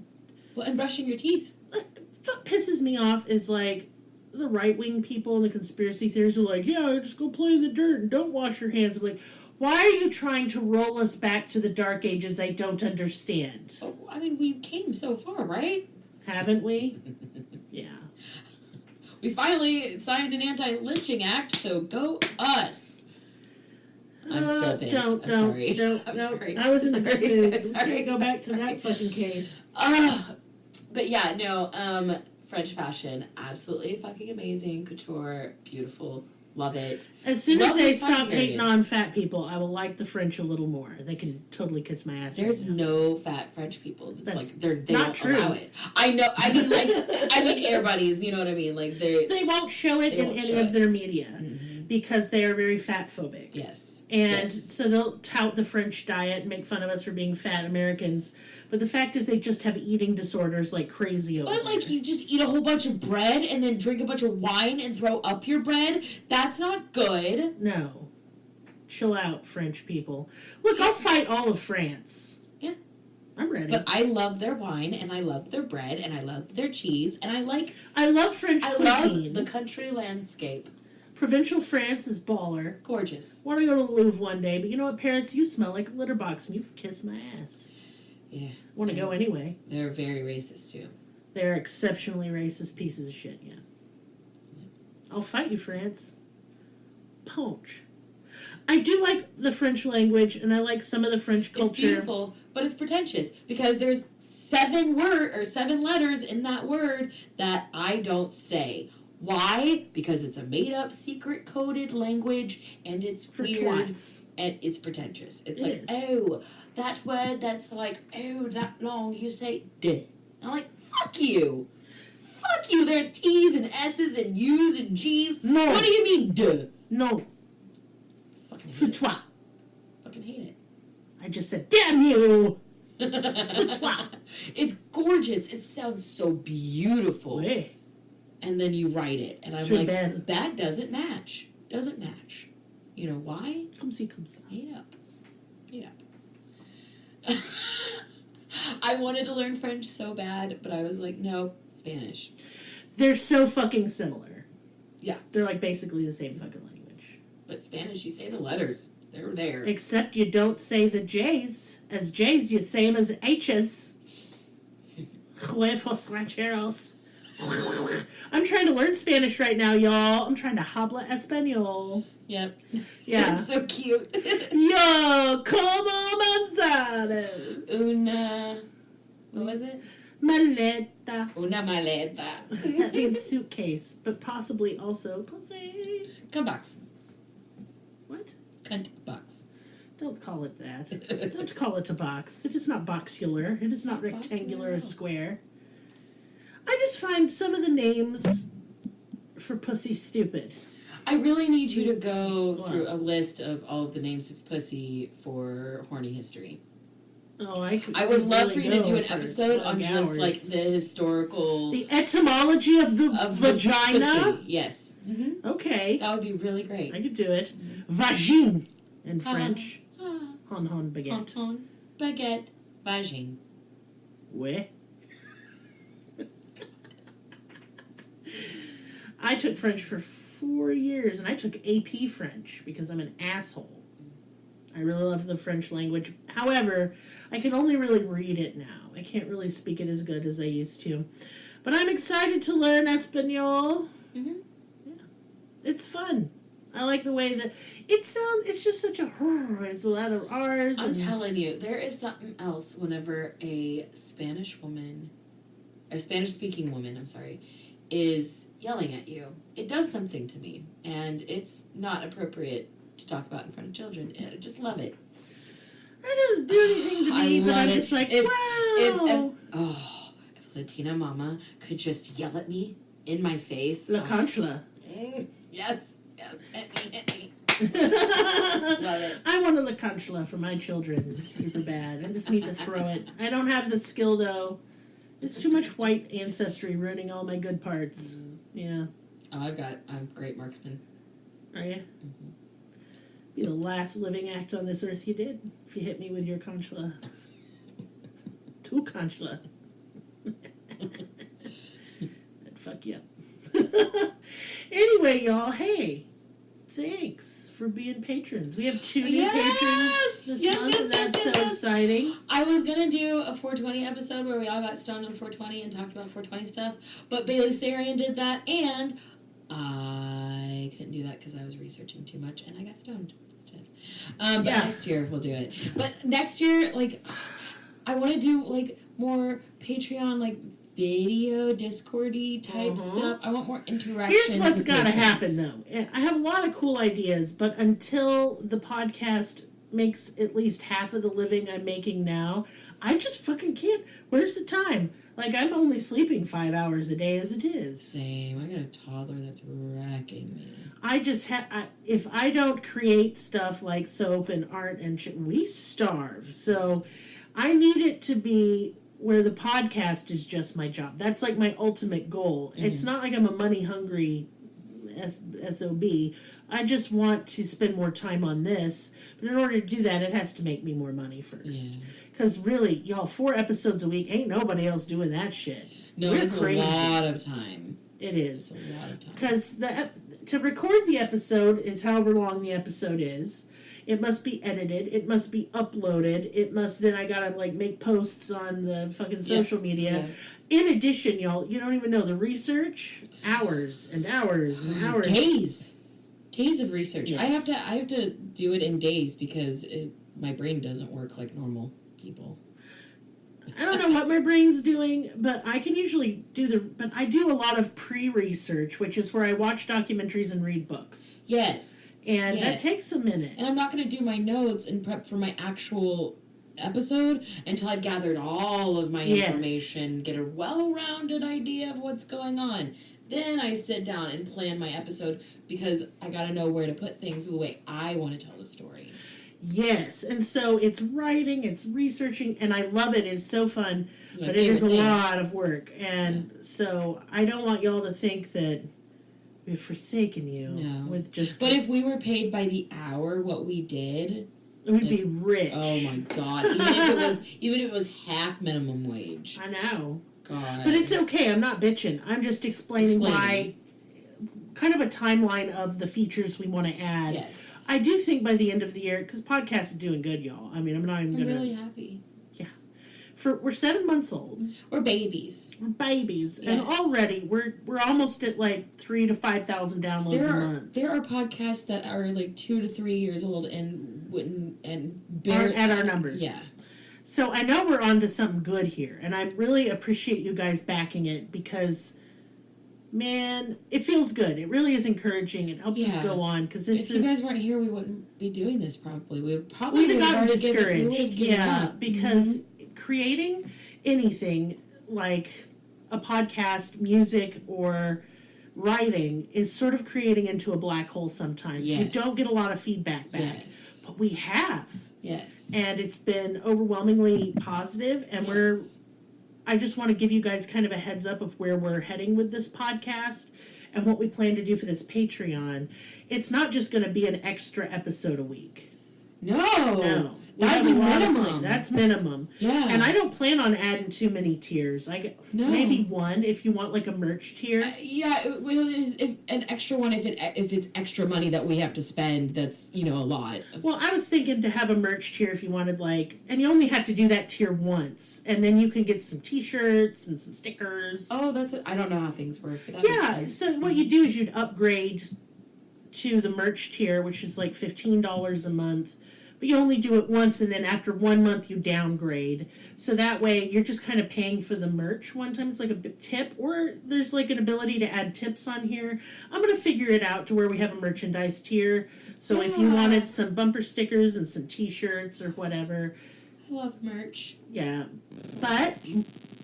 Well, and brushing your teeth. What pisses me off is, like, the right-wing people and the conspiracy theorists are like, yeah, just go play in the dirt and don't wash your hands. I'm like, why are you trying to roll us back to the Dark Ages? I don't understand. Oh, I mean, we came so far, right? Haven't we? Yeah. We finally signed an anti-lynching act, so go us. I'm still pissed. I'm sorry. I was in a good mood. We Sorry. can't go back to that fucking case. But yeah, no, French fashion, absolutely fucking amazing. Couture, beautiful, love it. As soon as they stop hating on fat people, I will like the French a little more. They can totally kiss my ass. There's no fat French people. That's like they not won't true. Allow it. I know. I mean air buddies. You know what I mean? Like they won't show it in any of their media. Mm-hmm. Because they are very fat phobic. Yes. And so they'll tout the French diet and make fun of us for being fat Americans. But the fact is they just have eating disorders like crazy over there. Like you just eat a whole bunch of bread and then drink a bunch of wine and throw up your bread? That's not good. No. Chill out, French people. Look, I'll fight all of France. Yeah. I'm ready. But I love their wine and I love their bread and I love their cheese and I love French cuisine. I love the country landscape. Provincial France is baller. Gorgeous. I want to go to the Louvre one day, but you know what, Paris? You smell like a litter box and you can kiss my ass. Yeah. Want to go anyway. They're very racist, too. They're exceptionally racist pieces of shit, yeah. I'll fight you, France. Punch. I do like the French language, and I like some of the French culture. It's beautiful, but it's pretentious, because there's 7 letters in that word that I don't say. Why? Because it's a made-up, secret-coded language, and it's for weird, twats. And it's pretentious. It's it that word that's like, that long, you say, duh. I'm like, fuck you. fuck you. There's T's and S's and U's and G's. No. What do you mean, duh? No. Fucking hate Foutois. it. Fucking hate it. I just said, damn you. Foutois. It's gorgeous. It sounds so beautiful. Ouais. And then you write it. And I'm Très like, belle. that doesn't match. Doesn't match. You know why? Come see, come see. Made up. I wanted to learn French so bad, but I was like, no, Spanish. They're so fucking similar. Yeah. They're like basically the same fucking language. But Spanish, you say the letters. They're there. Except you don't say the J's as J's, you say them as H's. Huevos rancheros. I'm trying to learn Spanish right now, y'all. I'm trying to habla español. Yep. Yeah. It's so cute. Yo, como manzanas. Una... What was it? Maleta. Una maleta. That means suitcase, but possibly also pussy. Cunt box. What? Cunt box. Don't call it that. Don't call it a box. It is not boxular. It is not rectangular or square. I just find some of the names for pussy stupid. I really need you to go through a list of all of the names of pussy for horny history. Oh, I would love for you to do an for episode on hours. just like the historical... The etymology of the vagina? Pussy. Yes. Mm-hmm. Okay. That would be really great. I could do it. Vagine in French. Hon hon baguette. Hon baguette. Vagine. Ouais. I took French for 4 years, and I took AP French because I'm an asshole. I really love the French language. However, I can only really read it now. I can't really speak it as good as I used to. But I'm excited to learn Espanol. Mm-hmm. Yeah. It's fun. I like the way that it's just such a there's a lot of R's. I'm telling you, there is something else whenever a Spanish-speaking woman, is yelling at you. It does something to me, and it's not appropriate to talk about in front of children. I just love it. It doesn't do anything to me, but I'm just like, wow. If Latina mama could just yell at me in my face. La Conchla. Yes, hit me. Love it. I want a La Conchla for my children super bad. I just need to throw it. I don't have the skill, though. It's too much white ancestry ruining all my good parts. Yeah. Oh, I'm a great marksman. Are you? Mm-hmm. Be the last living act on this earth you did if you hit me with your conchla. Tu conchla. I'd fuck you up. Anyway, y'all, hey. Thanks for being patrons. We have 2 new patrons this month, and that's so exciting. I was going to do a 420 episode where we all got stoned on 420 and talked about 420 stuff, but Bailey Sarian did that, and I couldn't do that because I was researching too much, and I got stoned. But next year we'll do it. But next year, I want to do, more Patreon, video, Discord-y type stuff. I want more interaction. Here's what's got to happen, though. I have a lot of cool ideas, but until the podcast makes at least half of the living I'm making now, I just fucking can't. Where's the time? I'm only sleeping 5 hours a day as it is. Same. I got a toddler that's wrecking me. I just if I don't create stuff like soap and art and shit, we starve. So I need it to be where the podcast is just my job. That's my ultimate goal. Mm-hmm. It's not like I'm a money hungry SOB. I just want to spend more time on this. But in order to do that, it has to make me more money first. Because really, y'all, 4 episodes a week, ain't nobody else doing that shit. No, We're it's crazy. A lot of time. It is. It's a lot of time. Because to record the episode is however long the episode is. It must be edited. It must be uploaded. Then I gotta make posts on the fucking social media. Yeah. In addition, y'all, you don't even know the research. Hours and hours and hours. Days of research. Yes. I have to do it in days because my brain doesn't work like normal people. I don't know what my brain's doing, but I can usually but I do a lot of pre-research, which is where I watch documentaries and read books. Yes. And that takes a minute. And I'm not going to do my notes and prep for my actual episode until I've gathered all of my information, get a well-rounded idea of what's going on. Then I sit down and plan my episode because I got to know where to put things the way I want to tell the story. Yes, and so it's writing, it's researching, and I love it. It's so fun, but it is a lot of work. And so I don't want y'all to think that we've forsaken you with just... But if we were paid by the hour what we did... We'd be rich. Oh my God. Even if it was half minimum wage. I know. God. But it's okay. I'm not bitching. I'm just explaining why... Kind of a timeline of the features we want to add. Yes. I do think by the end of the year, because podcast is doing good, y'all. I mean, I'm not even going to... I'm really happy. Yeah. We're 7 months old. We're babies. We're babies. Yes. And already, we're almost at like 3,000 to 5,000 downloads a month. There are podcasts that are like 2 to 3 years old and aren't at our numbers. Yeah. So I know we're on to something good here. And I really appreciate you guys backing it because... Man, it feels good. It really is encouraging. It helps us go on because if you guys weren't here, we wouldn't be doing this. Probably we'd have gotten discouraged. Up. Because creating anything like a podcast, music, or writing is sort of creating into a black hole. Sometimes you don't get a lot of feedback back, but we have. Yes, and it's been overwhelmingly positive, and I just want to give you guys kind of a heads up of where we're heading with this podcast and what we plan to do for this Patreon. It's not just going to be an extra episode a week. No. That'd be minimum. That's minimum. Yeah. And I don't plan on adding too many tiers. Maybe one if you want like a merch tier. An extra one if it's extra money that we have to spend. That's a lot. Well, I was thinking to have a merch tier if you wanted and you only have to do that tier once, and then you can get some T-shirts and some stickers. Oh, that's it. I don't know how things work. But So what you do is you'd upgrade to the merch tier, which is like $15 a month. But you only do it once, and then after 1 month you downgrade. So that way you're just kind of paying for the merch one time. It's like a tip, or there's like an ability to add tips on here. I'm going to figure it out to where we have a merchandise tier. So if you wanted some bumper stickers and some T-shirts or whatever. I love merch. Yeah. But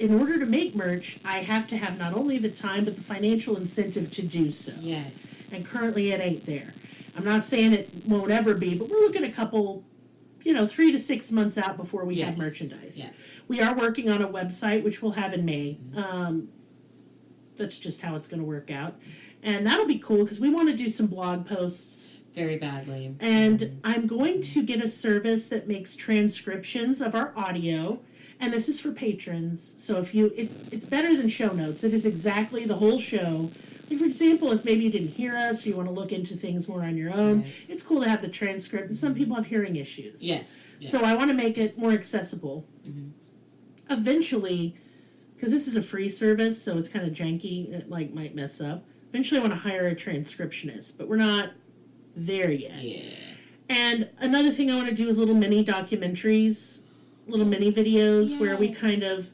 in order to make merch, I have to have not only the time, but the financial incentive to do so. Yes. And currently it ain't there. I'm not saying it won't ever be, but we're looking a couple, 3 to 6 months out before we have merchandise. Yes. We are working on a website, which we'll have in May. That's just how it's going to work out. And that'll be cool because we want to do some blog posts. Very badly. And I'm going to get a service that makes transcriptions of our audio. And this is for patrons. So it's better than show notes. It is exactly the whole show. Like for example, if maybe you didn't hear us or you want to look into things more on your own, it's cool to have the transcript. And some people have hearing issues. Yes. So I want to make it more accessible. Mm-hmm. Eventually, because this is a free service, so it's kind of janky, it might mess up. Eventually I want to hire a transcriptionist, but we're not there yet. Yeah. And another thing I want to do is little mini documentaries, little mini videos where we kind of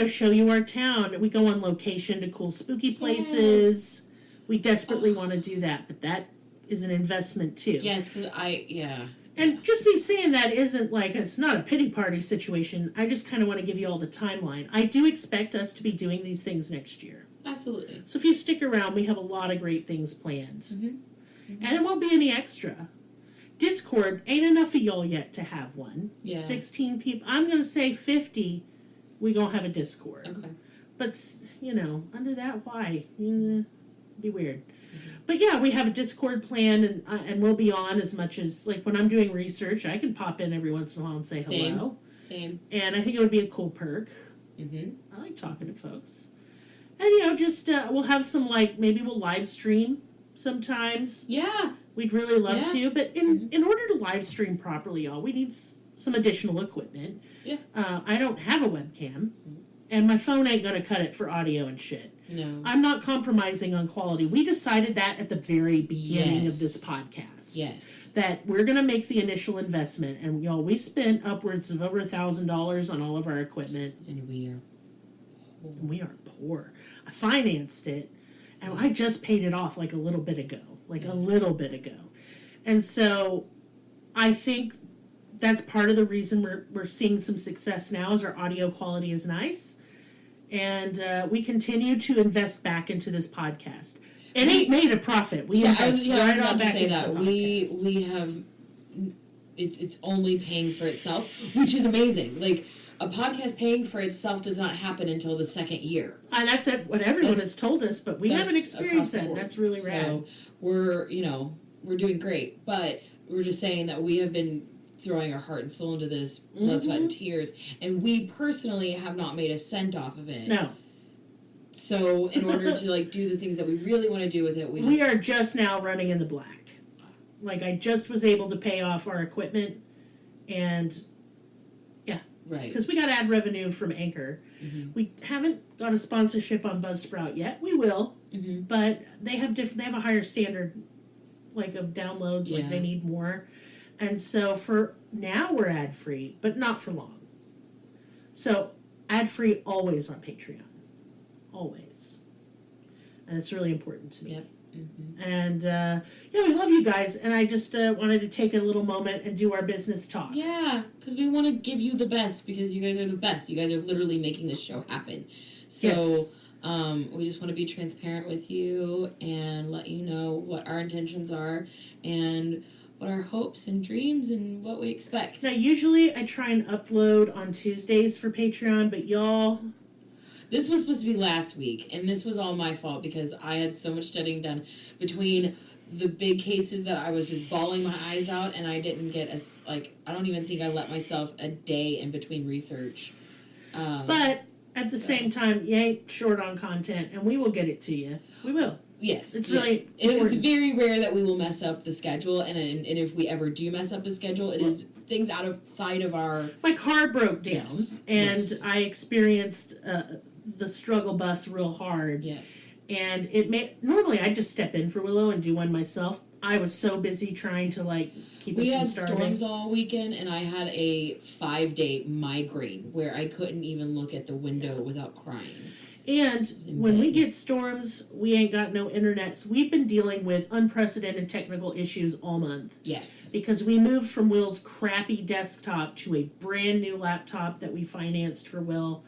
show you our town. We go on location to cool spooky places. Yes. We desperately want to do that, but that is an investment too. Yes, because And just me saying that isn't it's not a pity party situation. I just kind of want to give you all the timeline. I do expect us to be doing these things next year. Absolutely. So if you stick around, we have a lot of great things planned. Mm-hmm. Mm-hmm. And it won't be any extra. Discord, ain't enough of y'all yet to have one. Yeah. 16 people. I'm going to say 50. We gonna have a Discord. Okay. But, under that, why? Be weird. Mm-hmm. But yeah, we have a Discord plan, and we'll be on as much as, when I'm doing research, I can pop in every once in a while and say hello. Same. And I think it would be a cool perk. Mm-hmm. I like talking to folks. And, just, we'll have some, maybe we'll live stream sometimes. Yeah. We'd really love to. But in order to live stream properly, y'all, we need some additional equipment. Yeah. I don't have a webcam, and my phone ain't going to cut it for audio and shit. No. I'm not compromising on quality. We decided that at the very beginning of this podcast. Yes. That we're going to make the initial investment, and y'all, we spent upwards of over $1,000 on all of our equipment. And we are poor. We are poor. I financed it, and I just paid it off a little bit ago. A little bit ago. And so I think that's part of the reason we're seeing some success now is our audio quality is nice. And we continue to invest back into this podcast. It ain't made a profit. We invest right on back into the podcast. We have, it's only paying for itself, which is amazing. Like, a podcast paying for itself does not happen until the second year. And that's what everyone has told us, but we haven't experienced that. That's really rad. So we're doing great, but we're just saying that we have been throwing our heart and soul into this, blood, sweat, and tears, and we personally have not made a cent off of it. No. So in order to like do the things that we really want to do with it, we are just now running in the black. Like, I just was able to pay off our equipment, and yeah, right. Because we got ad revenue from Anchor. Mm-hmm. We haven't got a sponsorship on Buzzsprout yet. We will, but they have a higher standard, like, of downloads. Like, they need more. And so for now we're ad-free, but not for long. So ad-free always on Patreon. Always. And it's really important to me. Yep. Mm-hmm. And, we love you guys. And I just wanted to take a little moment and do our business talk. Yeah, because we want to give you the best, because you guys are the best. You guys are literally making this show happen. So we just want to be transparent with you and let you know what our intentions are and what our hopes and dreams and what we expect. Now, usually I try and upload on Tuesdays for Patreon, but y'all... This was supposed to be last week, and this was all my fault because I had so much studying done between the big cases that I was just bawling my eyes out, and I didn't get I don't even think I let myself a day in between research. But at the same time, you ain't short on content, and we will get it to you. We will. Yes, it's really it's very rare that we will mess up the schedule, and if we ever do mess up the schedule, it is things outside of our... My car broke down, and I experienced the struggle bus real hard. Yes. And normally I just step in for Willow and do one myself. I was so busy trying to, keep us from starving. We had storms all weekend, and I had a 5-day migraine where I couldn't even look at the window without crying. And when we get storms, we ain't got no internet. So we've been dealing with unprecedented technical issues all month. Yes. Because we moved from Will's crappy desktop to a brand new laptop that we financed for Will.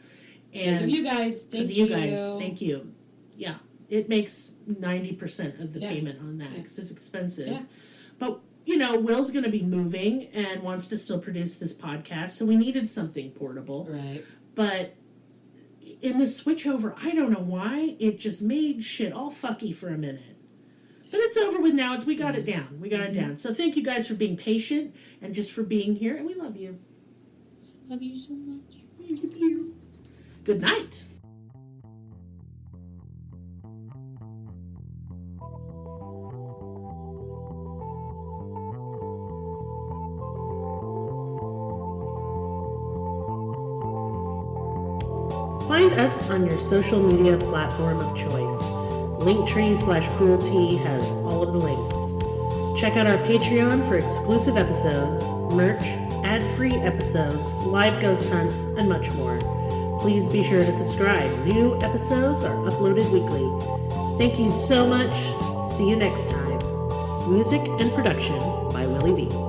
Because of you guys. Because of you guys. Thank you. Yeah. It makes 90% of the payment on that because it's expensive. Yeah. But, Will's going to be moving and wants to still produce this podcast. So we needed something portable. Right. But... in the switchover, I don't know why, it just made shit all fucky for a minute. But it's over with now. We got it down. We got it down. So thank you guys for being patient and just for being here, and we love you. Love you so much. Love you. Good night. Find us on your social media platform of choice. Linktree/Cruelty has all of the links. Check out our Patreon for exclusive episodes, merch, ad-free episodes, live ghost hunts, and much more. Please be sure to subscribe. New episodes are uploaded weekly. Thank you so much. See you next time. Music and production by Willie V.